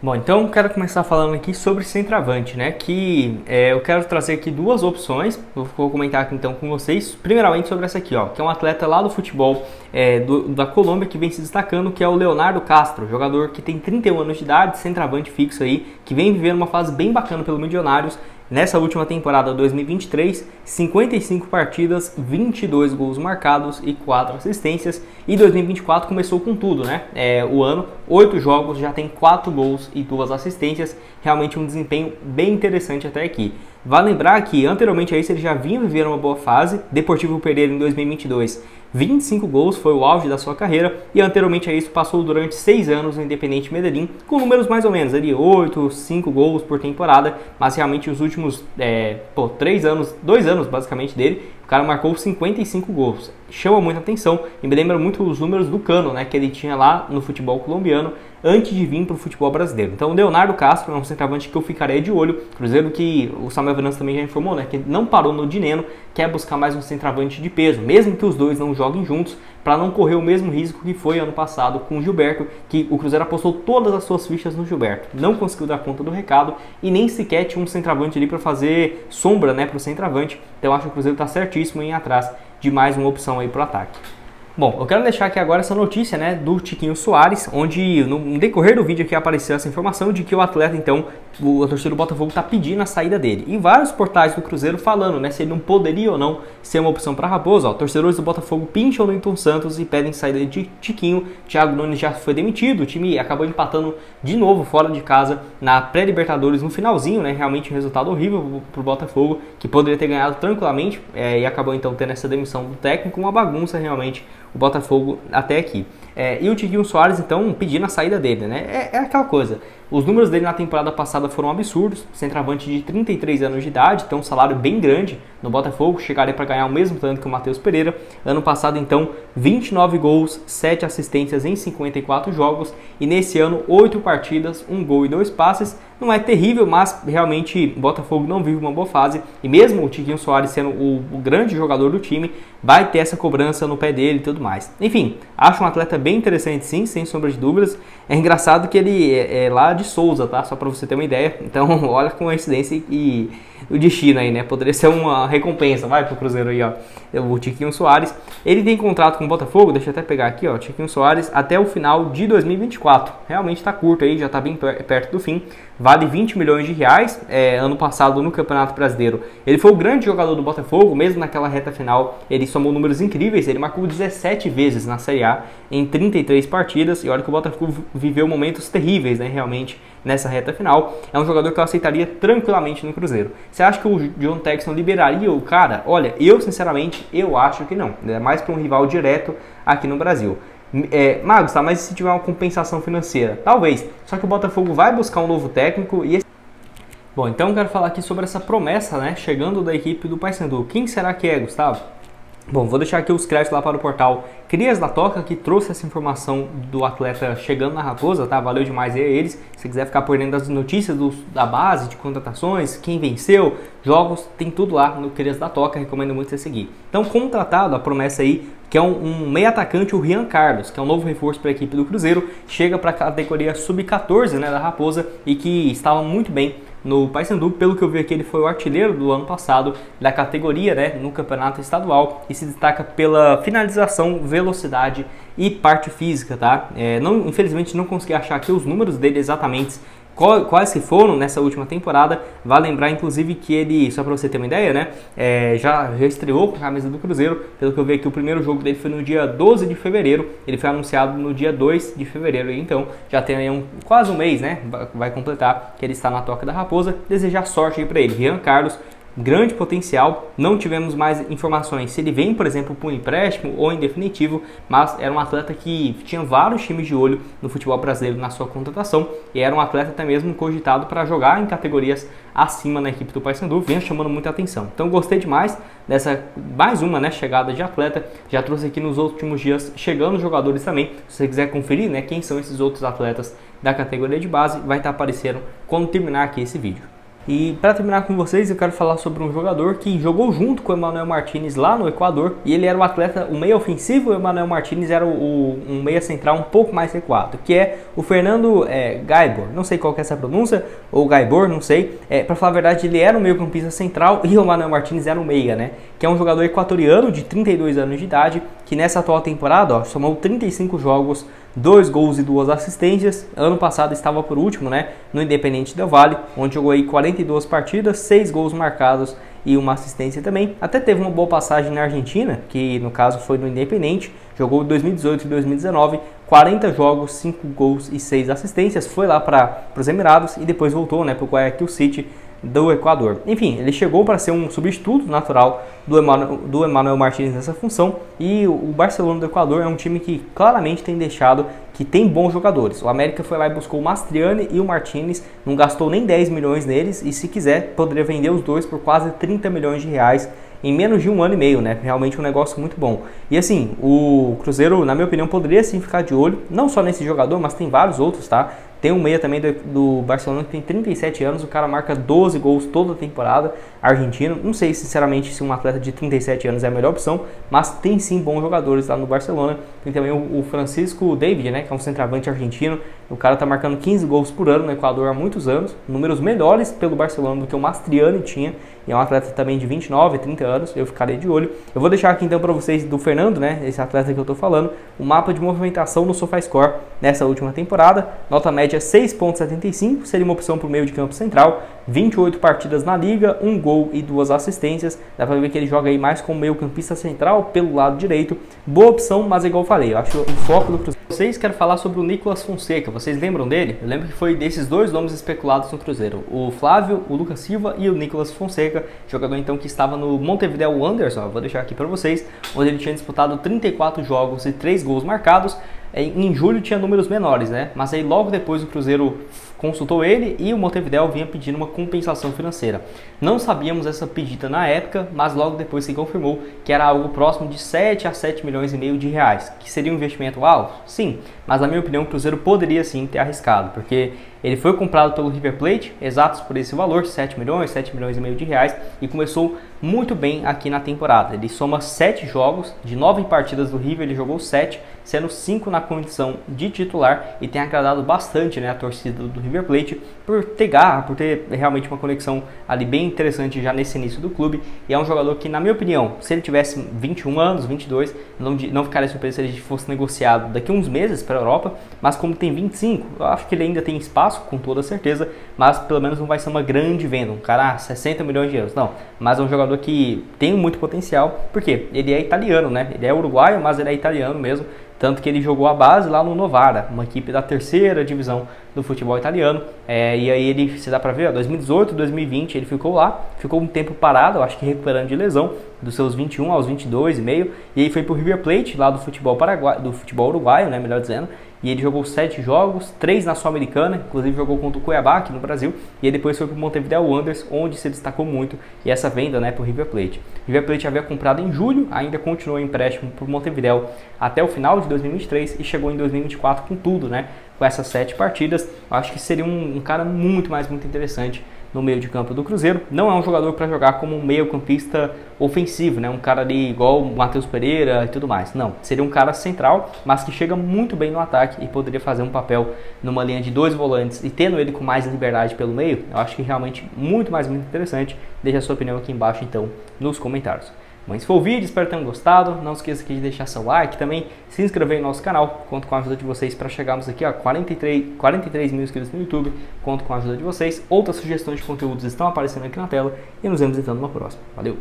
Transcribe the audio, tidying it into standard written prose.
Bom, então quero começar falando aqui sobre centroavante, né? Eu quero trazer aqui duas opções. Vou comentar aqui então com vocês. Primeiramente sobre essa aqui, ó, que é um atleta lá do futebol da Colômbia que vem se destacando, que é o Leonardo Castro, jogador que tem 31 anos de idade, centroavante fixo aí, que vem vivendo uma fase bem bacana pelo Millonarios. Nessa última temporada 2023, 55 partidas, 22 gols marcados e 4 assistências. E 2024 começou com tudo, né? O ano, 8 jogos, já tem 4 gols e 2 assistências. Realmente um desempenho bem interessante até aqui. Vale lembrar que anteriormente a isso ele já vinha vivendo uma boa fase. Deportivo Pereira em 2022, 25 gols, foi o auge da sua carreira. E anteriormente a isso passou durante 6 anos no Independiente Medellín, com números mais ou menos ali 8, 5 gols por temporada. Mas realmente os últimos 3 anos, 2 anos basicamente dele, o cara marcou 55 gols. Chama muita atenção e me lembra muito os números do Cano, né, que ele tinha lá no futebol colombiano antes de vir para o futebol brasileiro. Então o Leonardo Castro é um centroavante que eu ficaria de olho. Cruzeiro, que o Samuel Venâncio também já informou, né, que ele não parou no Dineno, quer buscar mais um centroavante de peso, mesmo que os dois não joguem juntos, para não correr o mesmo risco que foi ano passado com o Gilberto, que o Cruzeiro apostou todas as suas fichas no Gilberto. Não conseguiu dar conta do recado e nem sequer tinha um centroavante ali para fazer sombra, né, para o centroavante. Então acho que o Cruzeiro está certíssimo em ir atrás de mais uma opção aí para o ataque. Bom, eu quero deixar aqui agora essa notícia, né, do Tiquinho Soares, onde no decorrer do vídeo aqui apareceu essa informação de que o atleta, então, a torcida do Botafogo está pedindo a saída dele. E vários portais do Cruzeiro falando, né, se ele não poderia ou não ser uma opção para Raposa. Ó, torcedores do Botafogo pincham no Newton Santos e pedem saída de Tiquinho. Thiago Nunes já foi demitido, o time acabou empatando de novo fora de casa na pré-Libertadores no finalzinho, né, realmente um resultado horrível para o Botafogo, que poderia ter ganhado tranquilamente e acabou então tendo essa demissão do técnico, uma bagunça realmente o Botafogo até aqui. E o Tiquinho Soares, então, pedindo a saída dele, né? É aquela coisa. Os números dele na temporada passada foram absurdos. Centroavante de 33 anos de idade, tem um salário bem grande no Botafogo, chegaria para ganhar o mesmo tanto que o Matheus Pereira. Ano passado, então, 29 gols, 7 assistências em 54 jogos. E nesse ano, 8 partidas, 1 gol e 2 passes. Não é terrível, mas realmente o Botafogo não vive uma boa fase. E mesmo o Tiquinho Soares sendo o grande jogador do time, vai ter essa cobrança no pé dele e tudo mais. Enfim, acho um atleta bem interessante sim, sem sombra de dúvidas. É engraçado que ele é lá de Souza, tá? Só para você ter uma ideia. Então, olha com a coincidência e o destino aí, né? Poderia ser uma recompensa, vai pro Cruzeiro aí, ó. O Tiquinho Soares, ele tem contrato com o Botafogo, deixa eu até pegar aqui, ó, Tiquinho Soares até o final de 2024. Realmente tá curto aí, já tá bem perto do fim. Vale 20 milhões de reais. Ano passado no Campeonato Brasileiro, ele foi o grande jogador do Botafogo, mesmo naquela reta final, ele somou números incríveis, ele marcou 17 vezes na Série A em 33 partidas, e olha que o Botafogo viveu momentos terríveis, né, realmente, nessa reta final. É um jogador que eu aceitaria tranquilamente no Cruzeiro. Você acha que o John Texton liberaria o cara? Olha, eu sinceramente, eu acho que não. É mais para um rival direto aqui no Brasil. Magos, tá? Mas se tiver uma compensação financeira? Talvez. Só que o Botafogo vai buscar um novo técnico e... Bom, então eu quero falar aqui sobre essa promessa, né, chegando da equipe do Paysandu. Quem será que é, Gustavo? Bom, vou deixar aqui os créditos lá para o portal Crias da Toca, que trouxe essa informação do atleta chegando na Raposa, tá? Valeu demais aí a eles. Se quiser ficar por dentro das notícias da base, de contratações, quem venceu, jogos, tem tudo lá no Crias da Toca, recomendo muito você seguir. Então, contratado, a promessa aí, que é um meio atacante, o Rian Carlos, que é um novo reforço para a equipe do Cruzeiro, chega para a categoria sub-14, né, da Raposa, e que estava muito bem no Paysandu. Pelo que eu vi aqui, ele foi o artilheiro do ano passado da categoria, né, no campeonato estadual, e se destaca pela finalização, velocidade e parte física, tá? Infelizmente não consegui achar aqui os números dele exatamente, quais que foram nessa última temporada. Vale lembrar inclusive que ele, só para você ter uma ideia, né, já estreou com a camisa do Cruzeiro. Pelo que eu vi aqui, o primeiro jogo dele foi no dia 12 de fevereiro, ele foi anunciado no dia 2 de fevereiro, então já tem aí quase um mês, né, vai completar que ele está na Toca da Raposa. Desejar sorte aí para ele, Rian Carlos. Grande potencial, não tivemos mais informações se ele vem, por exemplo, por um empréstimo ou em definitivo, mas era um atleta que tinha vários times de olho no futebol brasileiro na sua contratação, e era um atleta até mesmo cogitado para jogar em categorias acima na equipe do Paysandu, vinha chamando muita atenção. Então gostei demais dessa mais uma, né, chegada de atleta. Já trouxe aqui nos últimos dias chegando jogadores também. Se você quiser conferir, né, quem são esses outros atletas da categoria de base, vai estar aparecendo quando terminar aqui esse vídeo. E para terminar com vocês, eu quero falar sobre um jogador que jogou junto com o Emmanuel Martinez lá no Equador, e ele era o atleta, o meia ofensivo, e o Emmanuel Martinez era um meia central um pouco mais recuado, que é o Fernando Gaibor, não sei qual que é essa pronúncia, ou Gaibor, não sei. Para falar a verdade, ele era um meio campista central e o Emmanuel Martinez era um meia, né? Que é um jogador equatoriano de 32 anos de idade, que nessa atual temporada, ó, somou 35 jogos, 2 gols e 2 assistências. Ano passado estava por último, né, no Independente Del Valle, onde jogou aí 42 partidas, 6 gols marcados e uma assistência também. Até teve uma boa passagem na Argentina, que no caso foi no Independente, jogou em 2018 e 2019, 40 jogos, 5 gols e 6 assistências, foi lá para os Emirados e depois voltou, né, para o Guayaquil City do Equador. Enfim, ele chegou para ser um substituto natural do Emmanuel Martinez nessa função, e o Barcelona do Equador é um time que claramente tem deixado que tem bons jogadores. O América foi lá e buscou o Mastriani e o Martinez, não gastou nem 10 milhões neles, e se quiser poderia vender os dois por quase 30 milhões de reais em menos de um ano e meio, né? Realmente um negócio muito bom. E assim, o Cruzeiro, na minha opinião, poderia sim ficar de olho, não só nesse jogador, mas tem vários outros, tá? Tem um meia também do Barcelona que tem 37 anos, o cara marca 12 gols toda a temporada, argentino. Não sei sinceramente se um atleta de 37 anos é a melhor opção, mas tem sim bons jogadores lá no Barcelona. Tem também o Francisco David, né, que é um centroavante argentino. O cara tá marcando 15 gols por ano no Equador há muitos anos, números melhores pelo Barcelona do que o Mastriani tinha. E é um atleta também de 29, 30 anos, eu ficarei de olho. Eu vou deixar aqui então para vocês do Fernando, né, esse atleta que eu tô falando, o mapa de movimentação no SofaScore nessa última temporada. Nota média 6.75, seria uma opção para o meio de campo central. 28 partidas na liga, 1 gol e 2 assistências. Dá para ver que ele joga aí mais como meio campista central pelo lado direito. Boa opção, mas igual eu falei, eu acho o foco do Cruzeiro. Vocês querem falar sobre o Nicolas Fonseca, vocês lembram dele? Eu lembro que foi desses dois nomes especulados no Cruzeiro, o Flávio, o Lucas Silva e o Nicolas Fonseca, jogador então que estava no Montevideo Wanderers, ó, vou deixar aqui para vocês, onde ele tinha disputado 34 jogos e 3 gols marcados. Em julho tinha números menores, né? Mas aí logo depois o Cruzeiro consultou ele e o Montevideo vinha pedindo uma compensação financeira. Não sabíamos essa pedida na época, mas logo depois se confirmou que era algo próximo de 7 a 7 milhões e meio de reais, que seria um investimento alto? Sim, mas na minha opinião o Cruzeiro poderia sim ter arriscado, porque ele foi comprado pelo River Plate, exatos por esse valor, 7 milhões e meio de reais, e começou muito bem aqui na temporada. Ele soma 7 jogos, de 9 partidas do River ele jogou 7, sendo 5 na condição de titular, e tem agradado bastante, né, a torcida do River Plate por ter garra, por ter realmente uma conexão ali bem interessante já nesse início do clube. E é um jogador que, na minha opinião, se ele tivesse 21 anos, 22, não ficaria surpreso se ele fosse negociado daqui a uns meses para a Europa, mas como tem 25, eu acho que ele ainda tem espaço, com toda certeza, mas pelo menos não vai ser uma grande venda, um cara 60 milhões de euros, não, mas é um jogador que tem muito potencial, porque ele é italiano, né, ele é uruguaio, mas ele é italiano mesmo, tanto que ele jogou a base lá no Novara, uma equipe da terceira divisão do futebol italiano, e aí ele, se dá pra ver, 2018, 2020 ele ficou lá, ficou um tempo parado, eu acho que recuperando de lesão, dos seus 21 aos 22 e meio, e aí foi pro River Plate, lá do futebol uruguaio, né, melhor dizendo, e ele jogou 7 jogos, 3 na Sul-Americana, inclusive jogou contra o Cuiabá aqui no Brasil, e aí depois foi pro Montevideo Wanderers, onde se destacou muito, e essa venda, né, pro River Plate. O River Plate havia comprado em julho, ainda continuou em empréstimo pro Montevideo até o final de 2023 e chegou em 2024 com tudo, né, com essas 7 partidas. Eu acho que seria um cara muito interessante no meio de campo do Cruzeiro. Não é um jogador para jogar como um meio campista ofensivo, né? Um cara ali igual o Matheus Pereira e tudo mais. Não, seria um cara central, mas que chega muito bem no ataque e poderia fazer um papel numa linha de 2 volantes e tendo ele com mais liberdade pelo meio. Eu acho que realmente muito interessante. Deixe a sua opinião aqui embaixo então nos comentários. Mas se for o vídeo, espero que tenham gostado. Não esqueça aqui de deixar seu like, também se inscrever no nosso canal. Conto com a ajuda de vocês para chegarmos aqui a 43 mil inscritos no YouTube. Conto com a ajuda de vocês. Outras sugestões de conteúdos estão aparecendo aqui na tela. E nos vemos então numa próxima. Valeu!